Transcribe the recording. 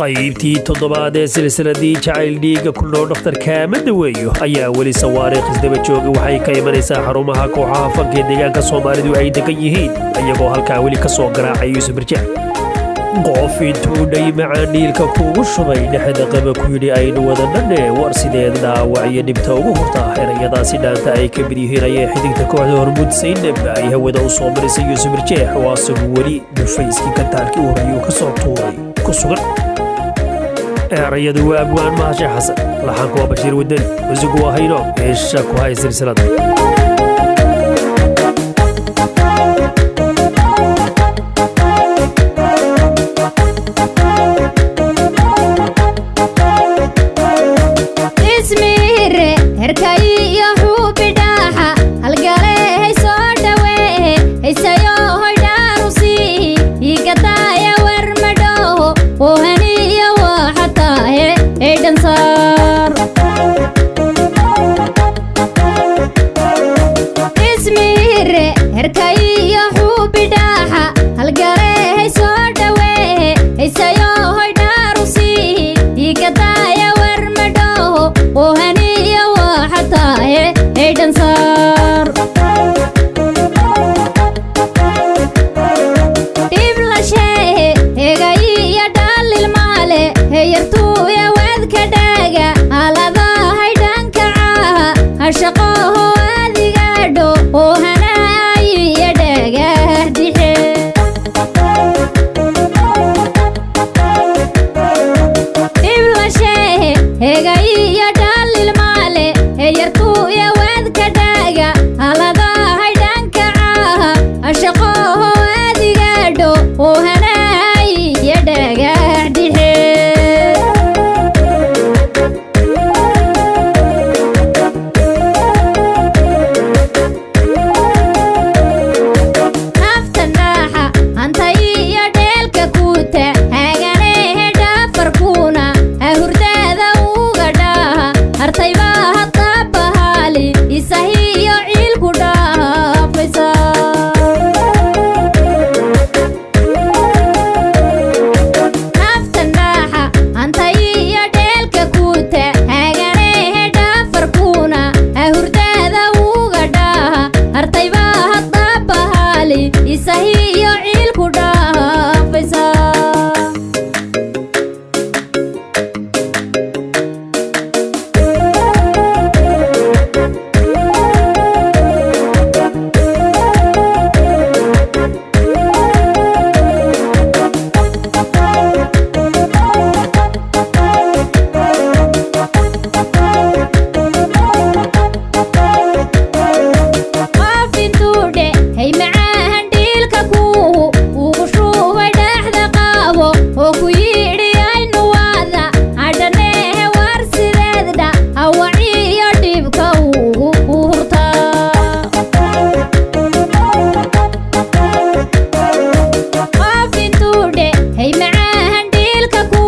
qaybtii toddobaad ee silsiladii jacayl dhiiga ku noo dhakhtarka Madaweeyo ayaa weli sawaariikh isdaba jooga waxay ka imanaysaa xarumaha kooxaha fanka ee deegaanka Soomaalidu ay degan yihiin iyagoo halkaa weli ka soo garaacay Yuusuf Birjaac qof intuu dhay macaaniilka kuugu shubay dhexda qaba ku yidhi aynu wadanane war sideed dhaawac iyo dhibta ugu hurtaa erayadaasi dhaanta ay ka mid yihiin ayay xidigta kooxda Hormuud Saynab ay hawada u soo marisay Yuusuf Birjaac oo asagu weli dhufayskii kataalkii uu rayuu ka soo tuuray ku sugan erayadu waa abwaan mahashe xasan laxanku waa Bashiir Wadani musigu waa hayno meesha ku hay silsilada Hey, man, deal ka ku